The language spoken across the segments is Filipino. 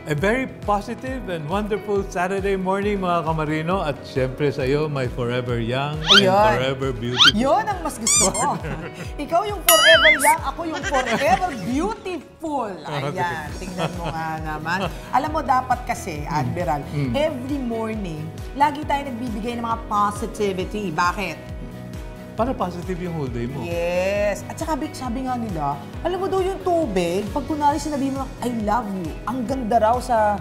A very positive and wonderful Saturday morning mga kamarino at syempre sa iyo, my forever young and forever beautiful. Yun ang mas gusto ko. Ikaw yung forever young, ako yung forever beautiful. Ayan, tingnan mo nga naman. Alam mo, dapat kasi, Admiral, every morning, lagi tayo nagbibigay ng mga positivity. Bakit? Para positive yung whole day mo. Yes. At saka, sabi nga nila, alam mo daw yung tubig, pag kunwari sinabi mo, I love you, ang ganda raw sa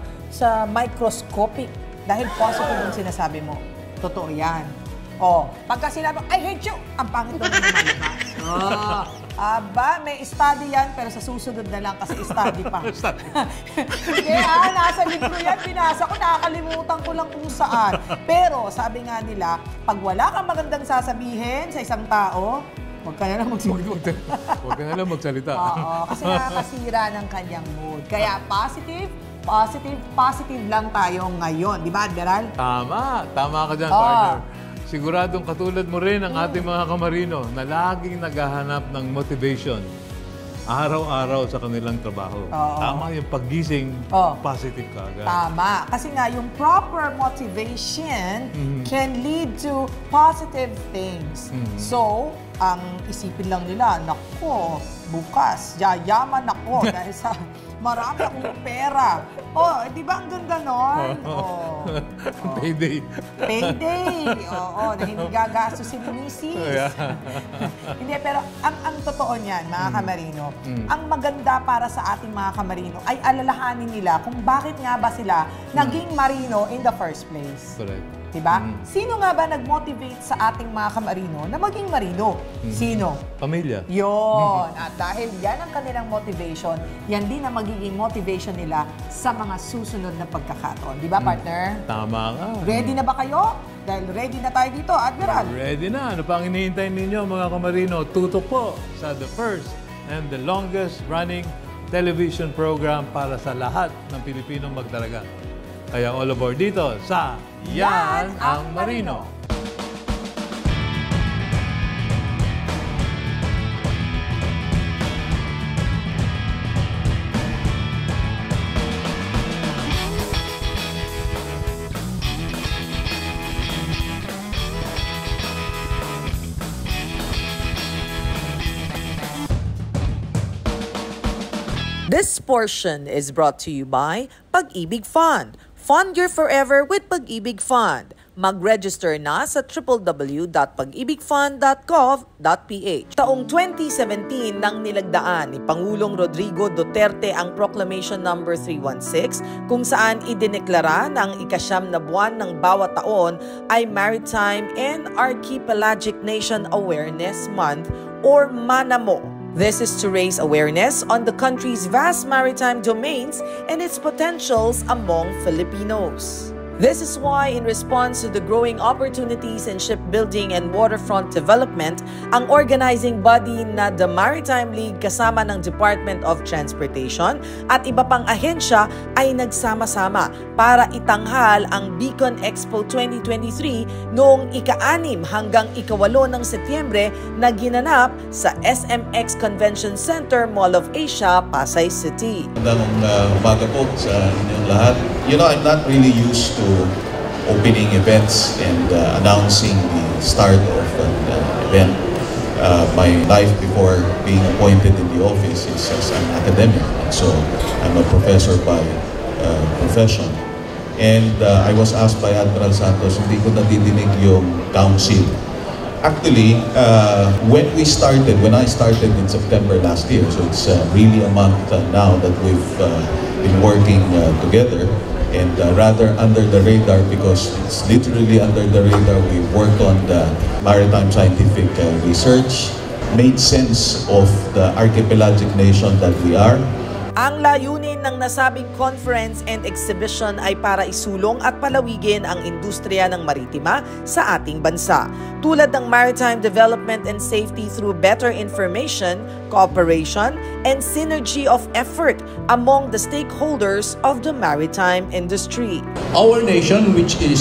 microscopic. Dahil positive yung sinasabi mo. Totoo yan. O, pagka sinabi, I hate you, ang pangit daw yung lumalabas. Aba, may study yan, pero sa susunod na lang kasi study pa. Kaya nasa libro yan, binasa ko, nakakalimutan ko lang kung saan. Pero sabi nga nila, pag wala kang magandang sasabihin sa isang tao, huwag ka na lang magsalita. Huwag ka na lang magsalita. Oo, kasi nakakasira ng kanyang mood. Kaya positive lang tayo ngayon. Di ba, Admiral? Tama ka dyan, partner. Siguradong katulad mo rin ang ating mga kamarino na laging naghahanap ng motivation araw-araw sa kanilang trabaho. Tama yung paggising, positive ka agad. Tama. Kasi nga, yung proper motivation can lead to positive things. So, ang isipin lang nila, nako, bukas, yayaman ako dahil sa marami akong pera. Di ba ang ganda nun? Payday. Payday. Oo, na hindi gagastusin ni Mrs. Hindi, pero ang totoo niyan, mga kamarino, ang maganda para sa ating mga kamarino ay alalahanin nila kung bakit nga ba sila naging marino in the first place. Correct. Diba? Sino nga ba nag-motivate sa ating mga kamarino na maging marino? Sino? Pamilya. Yun. At dahil yan ang kanilang motivation, yan din ang magiging motivation nila sa mga susunod na pagkakataon. Diba, partner? Tama ka. Ready na ba kayo? Dahil ready na tayo dito, Admiral. Ready na. Ano pang hinihintay ninyo, mga kamarino? Tutok po sa the first and the longest running television program para sa lahat ng Pilipinong magdalaga. Kaya all aboard dito sa Yan ang Marino. This portion is brought to you by Pag-ibig Fund. Fund your forever with Pag-ibig Fund. Mag-register na sa www.pagibigfund.gov.ph. Taong 2017 nang nilagdaan ni Pangulong Rodrigo Duterte ang Proclamation No. 316 kung saan idineklara na ang ikasyam na buwan ng bawat taon ay Maritime and Archipelagic Nation Awareness Month or MANAMO. This is to raise awareness on the country's vast maritime domains and its potentials among Filipinos. This is why, in response to the growing opportunities in shipbuilding and waterfront development, ang organizing body na the Maritime League kasama ng Department of Transportation at iba pang ahensya ay nagsama-sama para itanghal ang Beacon Expo 2023 noong ika-6 hanggang ika-8 ng Setyembre na ginanap sa SMX Convention Center, Mall of Asia, Pasay City. Magandang umaga po sa inyong lahat. You know, I'm not really used to opening events and announcing the start of an event. My life before being appointed in the office is as an academic. So I'm a professor by profession. And I was asked by Admiral Santos, hindi ko nadidinig yung council. Actually, when I started in September last year, so it's really a month now that we've been working together. And rather under the radar, because it's literally under the radar, we worked on the maritime scientific research, made sense of the archipelagic nation that we are. Ang layunin ng nasabing conference and exhibition ay para isulong at palawigin ang industriya ng maritima sa ating bansa, tulad ng maritime development and safety through better information, cooperation, and synergy of effort among the stakeholders of the maritime industry. Our nation, which is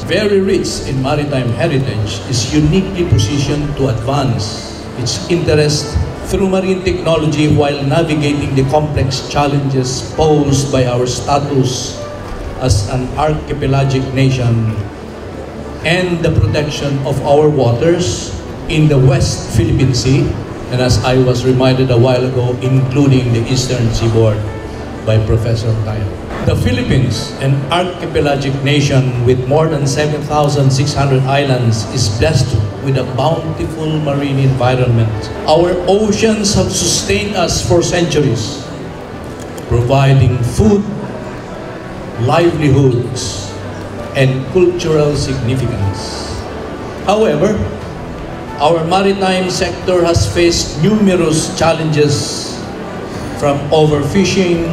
very rich in maritime heritage, is uniquely positioned to advance its interest through marine technology while navigating the complex challenges posed by our status as an archipelagic nation and the protection of our waters in the West Philippine Sea, and as I was reminded a while ago, including the Eastern Seaboard by Professor Tayo. The Philippines, an archipelagic nation with more than 7,600 islands, is blessed with a bountiful marine environment. Our oceans have sustained us for centuries, providing food, livelihoods, and cultural significance. However, our maritime sector has faced numerous challenges from overfishing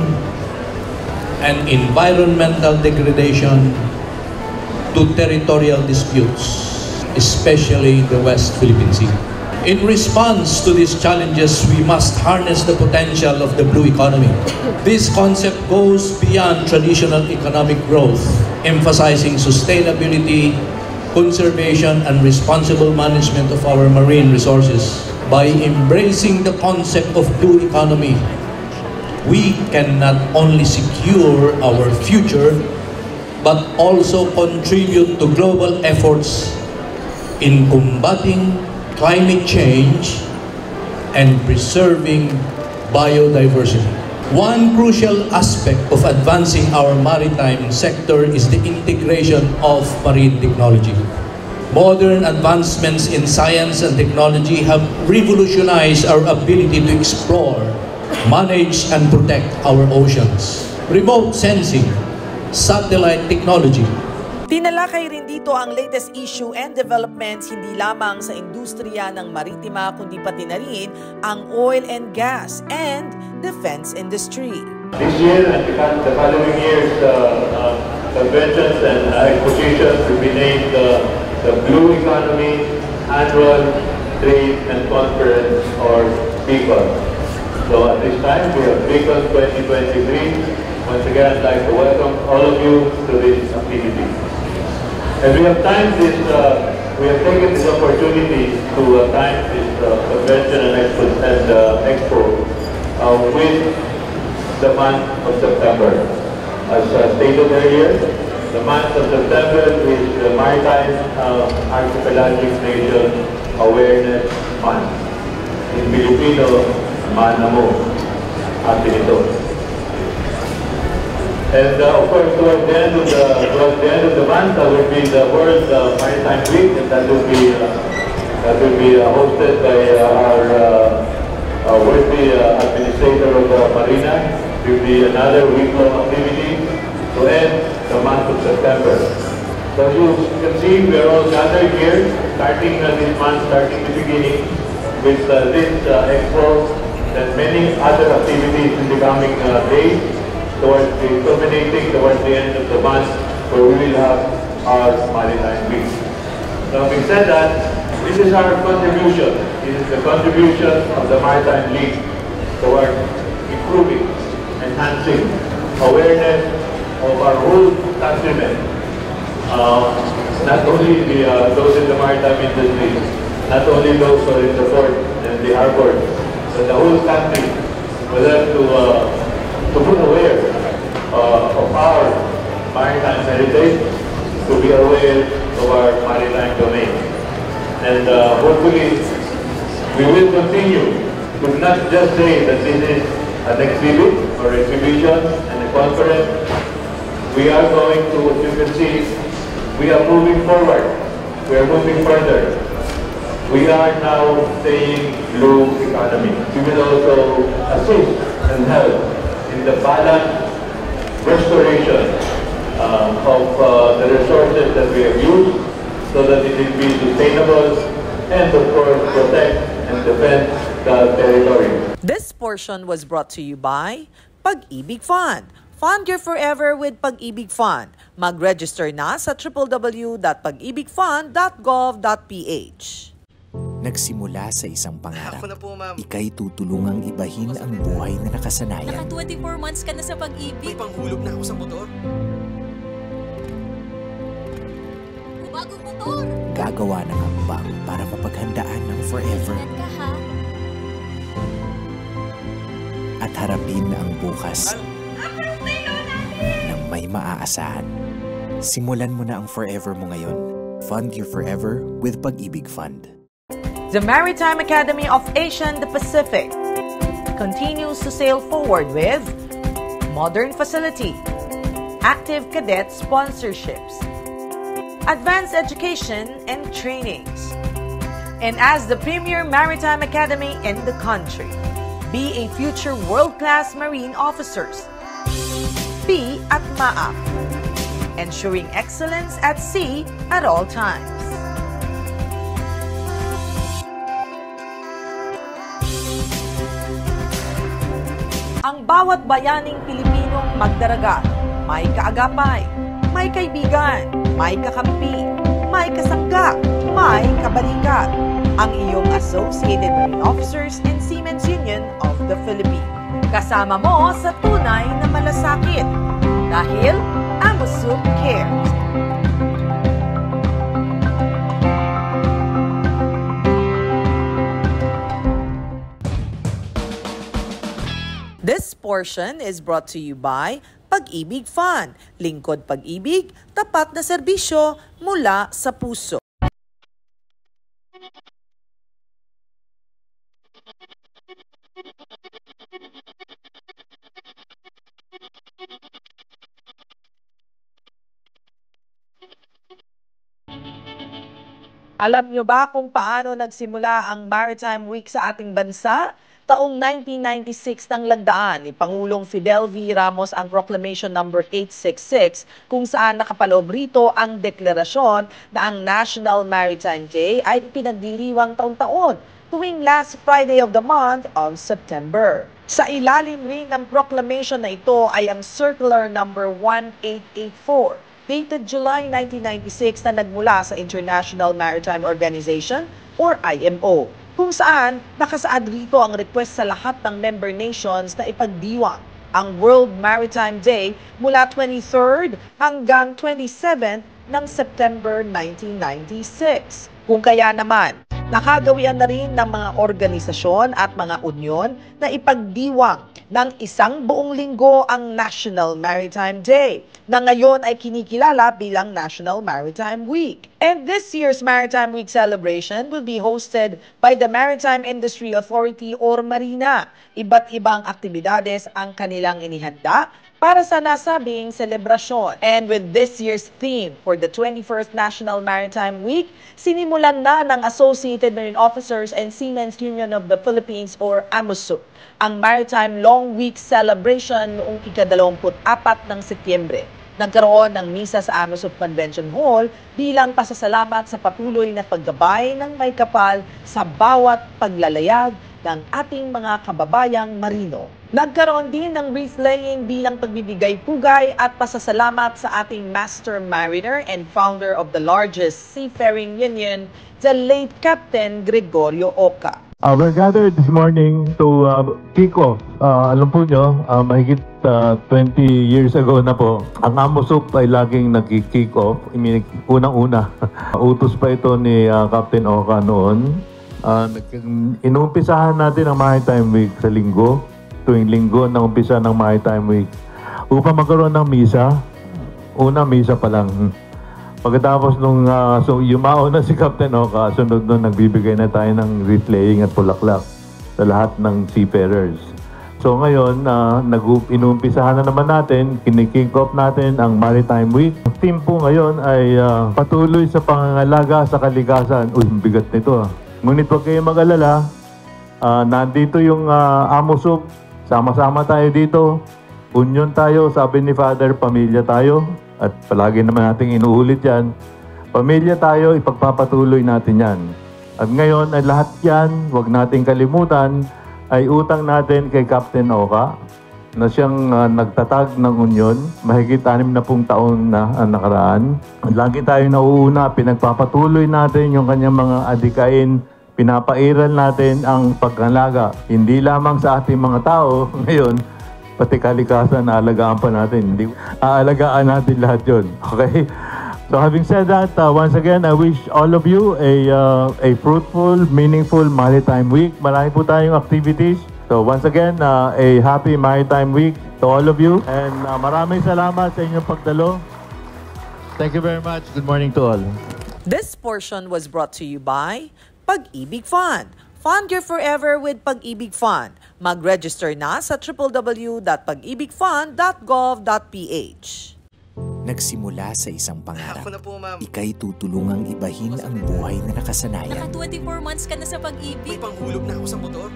and environmental degradation to territorial disputes, especially in the West Philippine Sea. In response to these challenges, we must harness the potential of the blue economy. This concept goes beyond traditional economic growth, emphasizing sustainability, conservation, and responsible management of our marine resources. By embracing the concept of blue economy, we can not only secure our future, but also contribute to global efforts in combating climate change and preserving biodiversity. One crucial aspect of advancing our maritime sector is the integration of marine technology. Modern advancements in science and technology have revolutionized our ability to explore, manage, and protect our oceans. Remote sensing, satellite technology. Tinalakay rin dito ang latest issue and developments hindi lamang sa industriya ng maritima kundi pati na rin ang oil and gas and defense industry. This year and the following years, conventions and expositions will be named the Blue Economy Annual Trade and Conference, or BICON. So at this time, we have BICON 2023. Once again, I'd like to welcome all of you to this activity. And we have taken this opportunity to time this convention and expo with the month of September. As stated earlier, the month of September is the Maritime Archipelagic Nation Awareness Month. In Filipino, Manamo, atin ito. And of course, towards the end of the month, that will be the World Maritime Week, and that will be hosted by our worthy administrator of Marina. It will be another week-long activity to end the month of September. So you can see, we are all gathered here, starting this month, starting the beginning with this expo and many other activities in the coming days. Culminating towards the end of the month, where we will have our Maritime Week. Now, having said that, this is our contribution. This is the contribution of the Maritime League towards improving, enhancing awareness of our whole countrymen. Not only those in the maritime industry, not only those who are in the port and the harbor, but the whole country will have to be aware of our maritime heritage, to be aware of our maritime domain. And hopefully, we will continue to not just say that this is an exhibit or exhibition and a conference. We are going to, as you can see, we are moving forward. We are moving further. We are now saying blue economy. We will also assist and help in the balanced restoration of the resources that we have used, so that it will be sustainable and, of course, protect and defend the territory. This portion was brought to you by Pag-ibig Fund. Fund your forever with Pag-ibig Fund. Mag-register na sa www.pagibigfund.gov.ph. Nagsimula sa isang pangarap. Ika'y tutulungang ibahin ang buhay na nakasanayan. Naka 24 months ka na sa pag-ibig. May panghulog na ako sa motor. Bagong motor. Gagawa ng hakbang para mapaghandaan ng forever. Ingat ka, ha? harapin ang bukas ng may maaasahan. Simulan mo na ang forever mo ngayon. Fund your forever with Pag-ibig Fund. The Maritime Academy of Asia and the Pacific continues to sail forward with modern facility, active cadet sponsorships, advanced education and trainings. And as the premier maritime academy in the country, be a future world-class marine officers. Be at MAAP, ensuring excellence at sea at all times. Ang bawat bayaning Pilipinong magdaragat, may kaagapay, may kaibigan, may kakampi, may kasangga, may kabalikat. Ang iyong Associated Marine Officers and Seamen's Union of the Philippines. Kasama mo sa tunay na malasakit. Dahil AMOSUP cares. This portion is brought to you by Pag-ibig Fund. Lingkod pag-ibig, tapat na serbisyo mula sa puso. Alam niyo ba kung paano nagsimula ang Maritime Week sa ating bansa? Taong 1996 nang lagdaan ni Pangulong Fidel V. Ramos ang Proclamation No. 866 kung saan nakapaloob rito ang deklarasyon na ang National Maritime Day ay pinagdiriwang taon-taon tuwing last Friday of the month of September. Sa ilalim rin ng proclamation na ito ay ang Circular No. 1884 dated July 1996 na nagmula sa International Maritime Organization or IMO, kung saan nakasaad rito ang request sa lahat ng member nations na ipagdiwang ang World Maritime Day mula 23rd hanggang 27th ng September 1996. Kung kaya naman, nakagawian na rin ng mga organisasyon at mga unyon na ipagdiwang ng isang buong linggo ang National Maritime Day na ngayon ay kinikilala bilang National Maritime Week. And this year's Maritime Week celebration will be hosted by the Maritime Industry Authority or Marina. Iba't ibang aktibidades ang kanilang inihanda para sa nasabing selebrasyon. And with this year's theme for the 21st National Maritime Week, sinimulan na ng Associated Marine Officers and Seamen's Union of the Philippines or AMOSUP ang Maritime Long Week Celebration noong ika-24 ng Setyembre. Nagkaroon ng misa sa AMOSUP Convention Hall bilang pasasalamat sa patuloy na paggabay ng may kapal sa bawat paglalayag ng ating mga kababayang marino. Nagkaroon din ng wreath laying bilang pagbibigay pugay at pasasalamat sa ating Master Mariner and founder of the largest seafaring union, the late Captain Gregorio Oca. We're gathered this morning to kick off. Alam po nyo, mahigit 20 years ago na po, ang AMOSUP ay laging nag-kick off. Unang-una, utos pa ito ni Captain Oca noon. Inumpisahan natin ang Maritime Week sa linggo, tuwing linggo na umpisa ng Maritime Week, upang magkaroon ng misa. Una, misa pa lang. Pagkatapos nung yumao na si Captain Oca, sunod nun nagbibigay na tayo ng wreath laying at bulaklak sa lahat ng seafarers. So ngayon, inumpisahan na naman natin, kinikick off natin ang Maritime Week. Ang team po ngayon ay patuloy sa pangangalaga sa kalikasan. Uy, bigat nito ah. Ngunit huwag kayong mag-alala, nandito yung AMOSUP, sama-sama tayo dito, union tayo, sabi ni Father, pamilya tayo, at palagi naman nating inuulit yan, pamilya tayo, ipagpapatuloy natin yan. At ngayon ay lahat yan, huwag nating kalimutan, ay utang natin kay Captain Oca, na siyang nagtatag ng union, mahigit 60 taon na nakaraan. Lagi tayo nauuna, pinagpapatuloy natin yung kanyang mga adikain, pinapairal natin ang pagkalaga, hindi lamang sa ating mga tao ngayon, pati kalikasan, aalagaan pa natin. Hindi, aalagaan natin lahat yun. Okay? So having said that, once again, I wish all of you a fruitful, meaningful Maritime Week. Marami po tayong activities. So So once again, a happy Maritime Week to all of you. And maraming salamat sa inyong pagdalo. Thank you very much. Good morning to all. This portion was brought to you by Pag-ibig Fund. Fund your forever with Pag-ibig Fund. Mag-register na sa www.pagibigfund.gov.ph. Nagsimula sa isang pangarap. Ika'y tutulungang ibahin ang buhay na nakasanayan. Naka 24 months ka na sa pag-ibig. May panghulog na ako sa motor.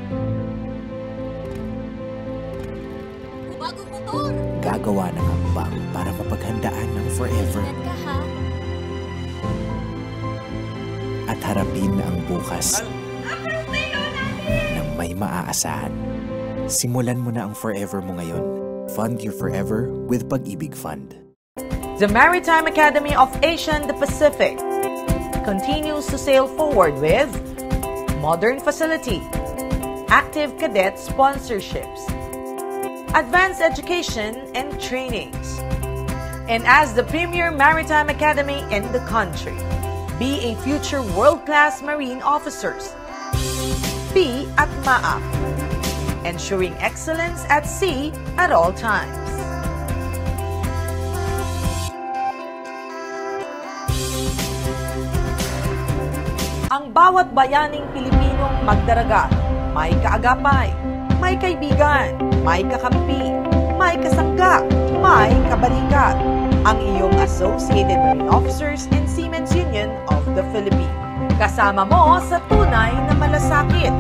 Bagong motor. Gagawa ng hakbang para mapaghandaan ng forever. Ingat ka, ha? At harapin ang bukas nang may maaasahan. Simulan mo na ang forever mo ngayon. Fund your forever with Pag-ibig Fund. The Maritime Academy of Asia and the Pacific continues to sail forward with modern facility, active cadet sponsorships, advanced education and trainings. And as the premier maritime academy in the country, be a future world-class marine officers. Be at MAAP, ensuring excellence at sea at all times. Ang bawat bayaning Pilipinong magdaragat, may kaagapay, may kaibigan, may kakampi, may kasangga, may kabalikat. Ang iyong Associated Marine Officers and Seamen's Union of the Philippines. Kasama mo sa tunay na malasakit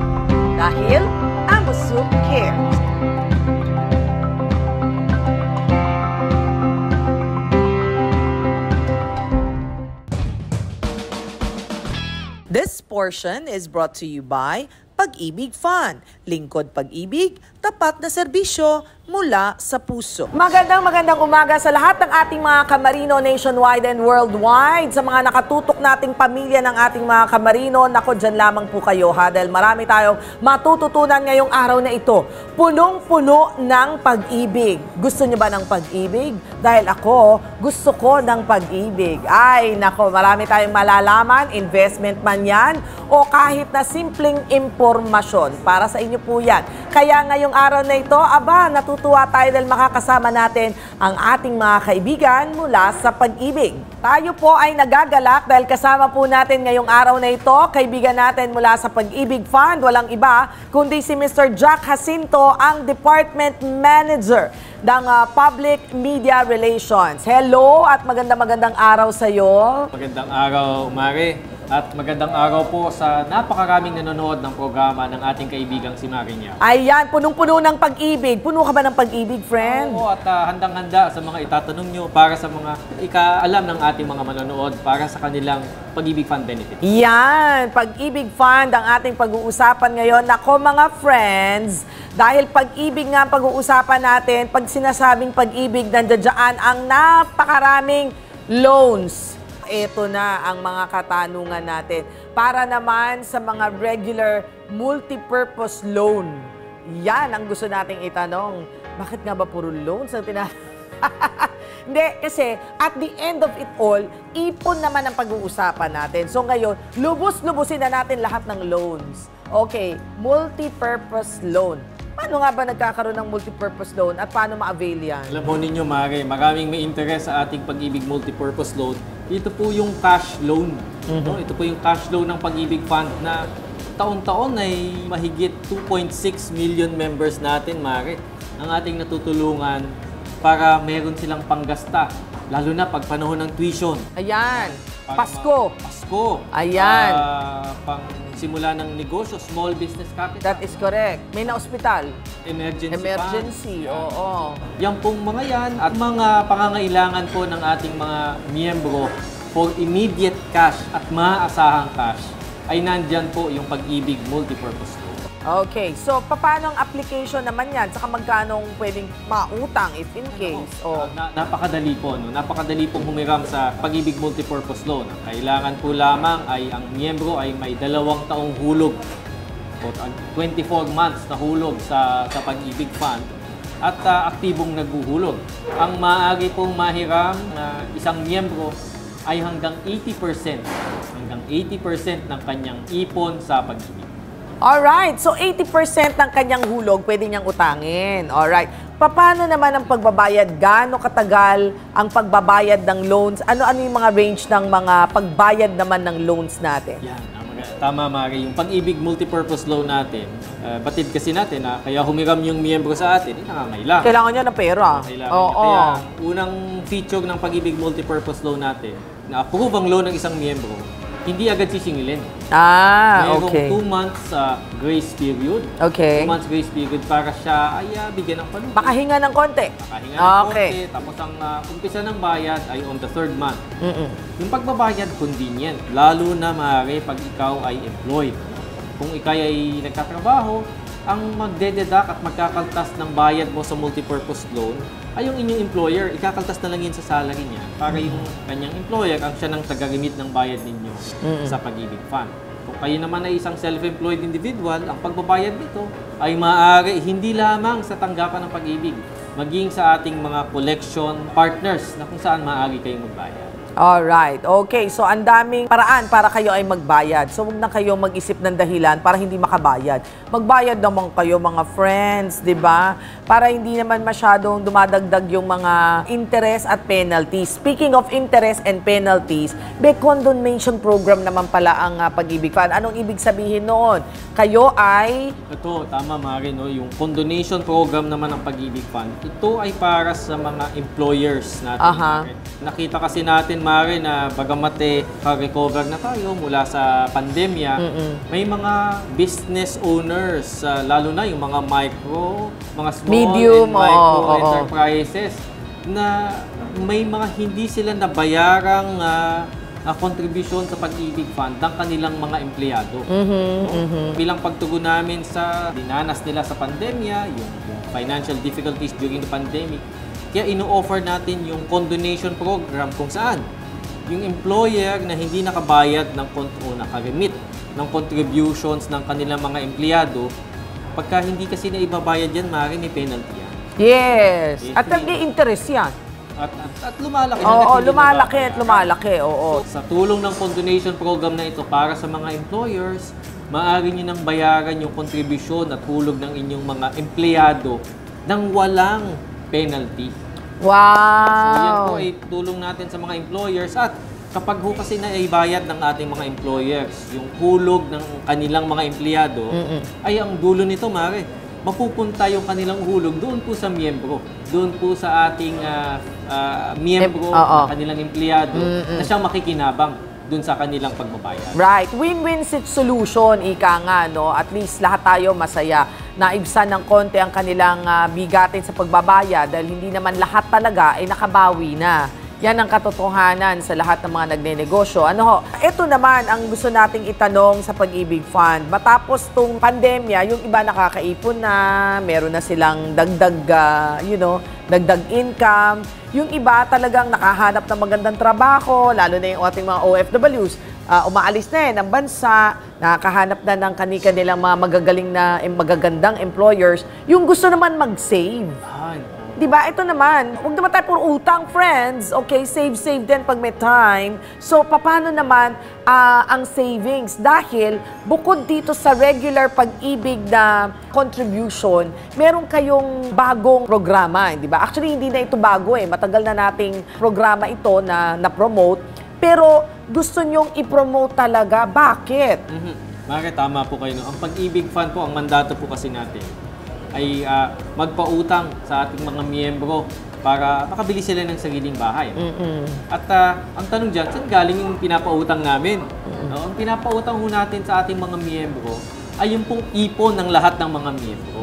dahil AMOSUP cares. This portion is brought to you by Pag-ibig Fund. Lingkod pag-ibig, tapat na serbisyo mula sa puso. Magandang umaga sa lahat ng ating mga kamarino nationwide and worldwide. Sa mga nakatutok nating pamilya ng ating mga kamarino, nako dyan lamang po kayo ha, dahil marami tayong matututunan ngayong araw na ito. Punong-puno ng pag-ibig. Gusto niyo ba ng pag-ibig? Dahil ako, gusto ko ng pag-ibig. Ay, nako, marami tayong malalaman, investment man yan, o kahit na simpleng impormasyon. Para sa inyo po yan. Kaya ngayong araw na ito, natutuwa tayo dahil makakasama natin ang ating mga kaibigan mula sa Pag-ibig. Tayo po ay nagagalak dahil kasama po natin ngayong araw na ito, kaibigan natin mula sa Pag-ibig Fund, walang iba, kundi si Mr. Jack Jacinto, ang Department Manager ng Public Media Relations. Hello at magandang araw sa iyo. Magandang araw, Mare. At magandang araw po sa napakaraming nanonood ng programa ng ating kaibigang si Marinya. Ayan, punong-puno ng pag-ibig. Puno ka ba ng pag-ibig, friend? Oo, at handang-handa sa mga itatanong nyo para sa mga ikaalam ng ating mga manonood para sa kanilang Pag-ibig Fund benefit. Yan, Pag-ibig Fund ang ating pag-uusapan ngayon. Nako mga friends, dahil pag-ibig nga pag-uusapan natin, pag sinasabing pag-ibig, nandiyan ang napakaraming loans. Ito na ang mga katanungan natin. Para naman sa mga regular multi-purpose loan. Yan ang gusto nating itanong. Bakit nga ba puro loans ang Hindi, kasi at the end of it all, ipon naman ang pag-uusapan natin. So ngayon, lubos-lubusin na natin lahat ng loans. Okay, multi-purpose loan. Paano nga ba nagkakaroon ng multi-purpose loan at paano ma-avail yan? Alam mo ninyo, Mare, maraming may interest sa ating Pag-ibig multi-purpose loan. Ito po yung cash loan. No? Ito po yung cash loan ng Pag-ibig Fund na taon-taon ay mahigit 2.6 million members natin, Mare, ang ating natutulungan para meron silang panggasta. Lalo na pag panahon ng tuition. Ayan. Pasko. Ayan. Pang simula ng negosyo, small business capital. That is correct. May na-ospital. Emergency fund. Oo. Yan pong mga yan at mga pangangailangan po ng ating mga miyembro for immediate cash at maasahang cash ay nandyan po yung Pag-ibig multipurpose loan. Okay. So, paano ang application naman yan? Saka magkano pwedeng mautang if in case? Napakadali po. No? Napakadali pong humiram sa Pag-ibig multipurpose loan. Ang kailangan po lamang ay ang miyembro ay may 2 taong hulog o 24 months na hulog sa Pag-ibig Fund at aktibong naghuhulog. Ang maaari pong mahiram na isang miyembro ay hanggang 80% ng kanyang ipon sa Pag-ibig. Alright, so 80% ng kanyang hulog pwede niyang utangin. Alright. Paano naman ang pagbabayad? Gaano katagal ang pagbabayad ng loans? Ano-ano yung mga range ng mga pagbayad naman ng loans natin? Yan, tama Mari. Yung Pag-ibig multipurpose loan natin, batid kasi natin na kaya humiram yung miyembro sa atin, nangangailangan. Kailangan niya ng pera. Kaya unang feature ng Pag-ibig multipurpose loan natin, na approve ang loan ng isang miyembro, hindi agad sisingilin. Mayroong okay. 2 months grace period. Okay. 2 months grace period para siya ay bigyan ng panuti. Makahinga ng konti. Makahinga ng konti. Tapos ang umpisa ng bayad ay on the 3rd month. Yung pagbabayad, convenient. Lalo na maaari pag ikaw ay employed. Kung ikaw ay nagtatrabaho, ang magdededuct at magkakaltas ng bayad mo sa multipurpose loan ay yung inyong employer. Ikakaltas na lang yun sa salary niya para yung kanyang employer ang siya ng taga-remit ng bayad ninyo sa Pag-ibig Fund. Kung kayo naman ay isang self-employed individual, ang pagbabayad nito ay maaari hindi lamang sa tanggapan ng Pag-ibig, maging sa ating mga collection partners na kung saan maaari kayong magbayad. Alright. Okay. So, ang daming paraan para kayo ay magbayad. So, huwag na kayo mag-isip ng dahilan para hindi makabayad. Magbayad naman kayo, mga friends, di ba? Para hindi naman masyadong dumadagdag yung mga interest at penalties. Speaking of interest and penalties, may condonation program naman pala ang Pag-ibig Fund. Anong ibig sabihin noon? Kayo ay... Ito, tama Mari, no? Yung condonation program naman ng Pag-ibig Fund, ito ay para sa mga employers natin. Nakita kasi natin, Mari, na bagamat ka-recover na tayo mula sa pandemya, may mga business owners, lalo na yung mga mga small medium, and micro enterprises, na may mga hindi sila nabayarang contribution sa Pag-ibig Fund ng kanilang mga empleyado. Bilang pagtugon namin sa dinanas nila sa pandemya, yung financial difficulties during the pandemic, kaya ino-offer natin yung condonation program kung saan yung employer na hindi nakabayad ng o nakaremit ng contributions ng kanilang mga empleyado, pagka hindi kasi na ibabayad yan, Mari, may penalty yan. Yes. At may interest yan. At lumalaki. Lumalaki. Oo. So, sa tulong ng condonation program na ito para sa mga employers, maaari nyo nang bayaran yung contribution at hulog ng inyong mga empleyado nang walang penalty. Wow! So yan po ay tulong natin sa mga employers at kapag ho kasi na ibayad ng ating mga employers, yung hulog ng kanilang mga empleyado, ay ang dulo nito, Mari, mapupunta yung kanilang hulog doon po sa miyembro. Doon po sa ating miyembro, kanilang empleyado, na siyang makikinabang dun sa kanilang pagbabayad. Right. Win-win solution, ika nga, no? At least lahat tayo masaya. Naibsan ng konti ang kanilang bigatin sa pagbabayad dahil hindi naman lahat talaga ay nakabawi na. Yan ang katotohanan sa lahat ng mga nagnenegosyo. Ito naman ang gusto nating itanong sa Pag-ibig Fund. Matapos tong pandemya, yung iba nakakaipon na, meron na silang dagdag income. Yung iba talagang nakahanap ng magandang trabaho, lalo na yung ating mga OFWs. Umaalis na ng bansa, nakahanap na ng kanilang mga magagandang employers. Yung gusto naman mag-save. Diba? Ito naman, huwag naman tayo puro utang, friends. Okay, save din pag may time. So, paano naman ang savings? Dahil, bukod dito sa regular Pag-ibig na contribution, meron kayong bagong programa, di ba? Actually, hindi na ito bago Matagal na nating programa ito na promote. Pero, gusto nyong i-promote talaga. Bakit? Bakit? Tama po kayo. Ang Pag-ibig Fund po, ang mandato po kasi natin ay magpautang sa ating mga miyembro para makabili sila ng sariling bahay. At ang tanong dyan, saan galing yung pinapautang namin? Ang pinapautang ho natin sa ating mga miyembro ay yung pong ipon ng lahat ng mga miyembro.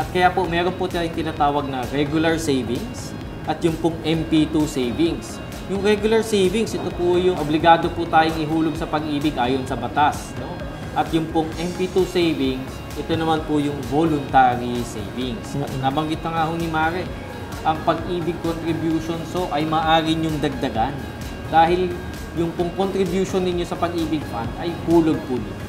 At kaya po, meron po tayong tinatawag na regular savings at yung pong MP2 savings. Yung regular savings, ito po yung obligado po tayong ihulog sa Pag-ibig ayon sa batas. At yung pong MP2 savings, ito naman po yung voluntary savings. At nabanggit na nga ho ni Mare, ang Pag-ibig contribution ay maaari nyong dagdagan. Dahil yung pong contribution ninyo sa Pag-ibig Fund ay hulog po nito.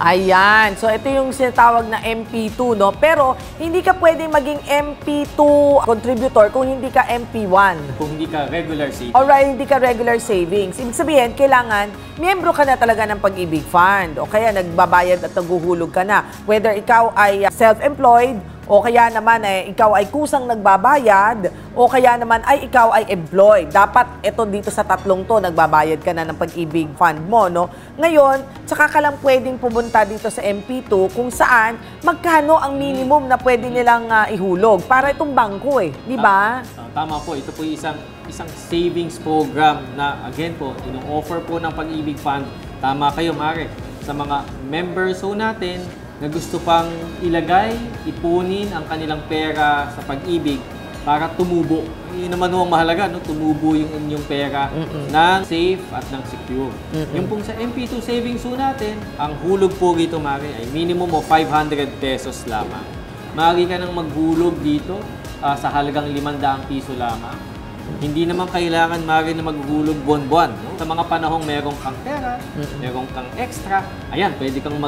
Ayan. So, ito yung sinatawag na MP2, no? Pero, hindi ka pwedeng maging MP2 contributor kung hindi ka MP1. Kung hindi ka regular savings. Alright, hindi ka regular savings. Ibig sabihin, kailangan, miyembro ka na talaga ng Pag-ibig Fund. O kaya, nagbabayad at naghuhulog ka na. Whether ikaw ay self-employed, o kaya naman ikaw ay kusang nagbabayad, o kaya naman ay ikaw ay employed. Dapat ito dito sa tatlong to, nagbabayad ka na ng Pag-ibig Fund mo, no? Ngayon, saka ka lang pwedeng pumunta dito sa MP2 kung saan magkano ang minimum na pwede nilang ihulog para itong bangko di ba? Tama po, ito po yung isang savings program na again po, ino-offer po ng Pag-ibig Fund. Tama kayo, Mare, sa mga members ho natin na gusto pang ilagay, ipunin ang kanilang pera sa Pag-ibig para tumubo. Yun naman ang mahalaga, no? Tumubo yung inyong pera na safe at ng secure. Yung pong sa MP2 savings ho natin, ang hulog po dito, Mari, ay minimum of 500 pesos lamang. Maaari ka nang maghulog dito sa halagang 500 piso lamang. Hindi naman kailangan, Mari, na maghulog buwan-buwan. No? Sa mga panahong merong kang pera, merong kang extra, ayan, pwede kang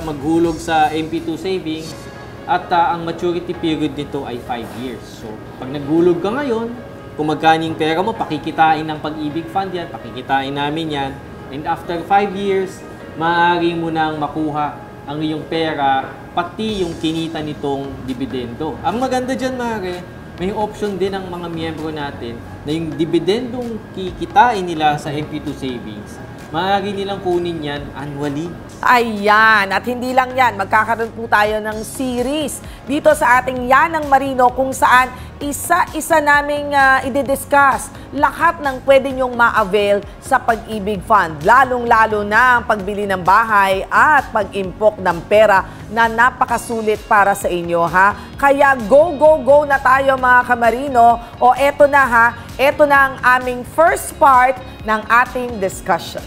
maghulog sa MP2 savings at ang maturity period nito ay 5 years. So, pag naghulog ka ngayon, kung magkaning pera mo, pakikitain ng Pag-ibig Fund yan, pakikitain namin yan, and after 5 years, maaari mo nang makuha ang iyong pera, pati yung kinita nitong dividendo. Ang maganda dyan, Mari, may option din ang mga miyembro natin na yung dividendong kikitain nila sa MP2 savings, maaari nilang kunin yan annually. Ayan, at hindi lang yan, magkakaroon po tayo ng series dito sa ating Yanang Marino kung saan isa-isa naming i-discuss lahat ng pwede nyong ma-avail sa Pag-ibig Fund. Lalong-lalo na ang pagbili ng bahay at pag-impok ng pera na napakasulit para sa inyo, ha? Kaya go, go, go na tayo mga kamarino. O eto na ha, eto na ang aming first part ng ating discussion.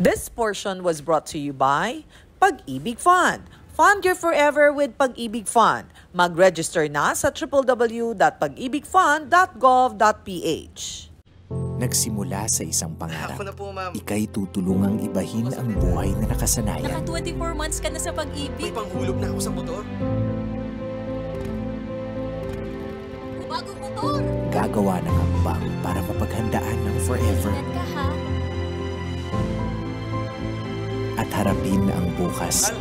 This portion was brought to you by Pag-ibig Fund. Fund your forever with Pag-ibig Fund. Mag-register na sa www.pagibigfund.gov.ph. Nagsimula sa isang pangarap. Ika'y tutulungang ibahin ang buhay na nakasanayan. Naka 24 months ka na sa Pag-ibig. May panghulog na ako sa motor. Bagong motor. Gagawa ng hakbang para mapaghandaan ng forever. Ingat ka, ha? At harapin ang bukas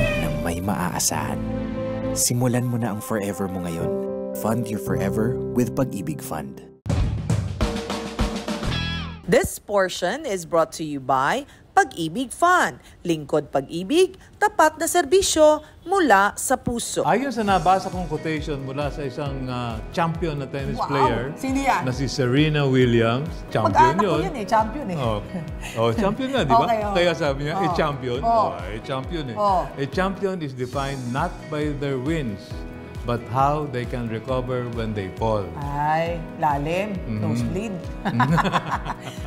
ng may maaasahan. Simulan mo na ang forever mo ngayon. Fund your forever with Pag-ibig Fund. This portion is brought to you by Pag-ibig Fund. Lingkod pag-ibig, tapat na serbisyo mula sa puso. Ayon sa nabasa kong quotation mula sa isang champion na tennis player Sino yan? na si Serena Williams. Champion Mag-anak ko yun. yan champion Champion nga, di ba? Okay, Kaya sabi niya, champion. Champion Oh. A champion is defined not by their wins, but how they can recover when they fall. Ay, lalim. Nosebleed.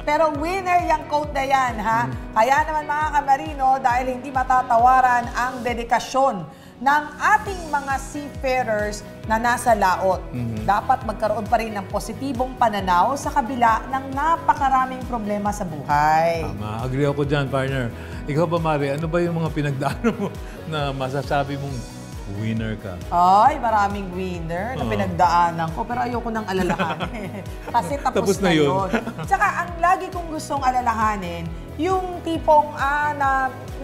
Pero winner yung quote na yan, ha? Kaya naman mga kamarino, dahil hindi matatawaran ang dedikasyon ng ating mga seafarers na nasa laot. Dapat magkaroon pa rin ng positibong pananaw sa kabila ng napakaraming problema sa buhay. Tama. Agree ako dyan, partner. Ikaw ba, Mari, ano ba yung mga pinagdaanan mo na masasabi mong winner ka? Ay, maraming winner na pinagdaanan ko, pero ayoko nang alalahanin. Kasi tapos na yun. Tsaka, ang lagi kong gustong alalahanin, yung tipong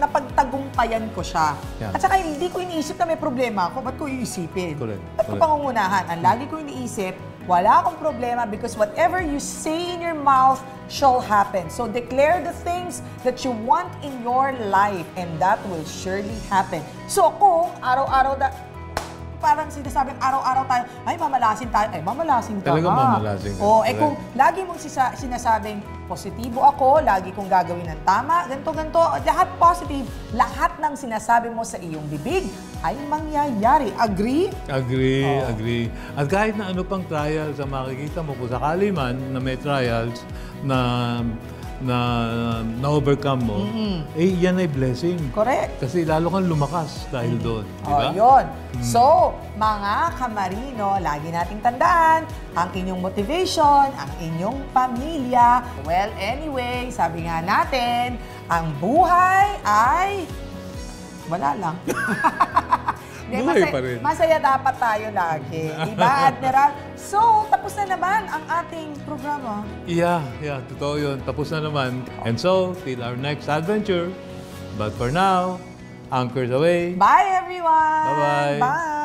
napagtagumpayan ko siya. Yeah. At saka, hindi ko iniisip na may problema ako. Ba't ko iisipin? Ba't ko pangungunahan? Ang lagi ko iniisip, wala akong problema because whatever you say in your mouth shall happen. So declare the things that you want in your life and that will surely happen. So kung araw-araw parang sinasabing araw-araw tayo, ay mamalasin tayo, ay mamalasin ka. Talagang mamalasin ka. Kung lagi mong sinasabing positibo ako, lagi kong gagawin ng tama, ganito, lahat positive, lahat ng sinasabi mo sa iyong bibig ay mangyayari. Agree? Agree. At kahit na ano pang trials ang makikita mo, kung sakali man na may trials na na-overcome mo, eh yan ay blessing. Correct. Kasi lalo kang lumakas dahil doon. Di Oh, ba? yun. So, mga kamarino, lagi nating tandaan, ang inyong motivation, ang inyong pamilya. Well, anyway, sabi nga natin, ang buhay ay wala lang. Hindi, Buhay pa rin. Masaya dapat tayo lagi. Diba, Admiral? So, tapos na naman ang ating programa. Yeah, totoo yun. Tapos na naman. And so, till our next adventure. But for now, anchors away. Bye, everyone! Bye-bye. Bye!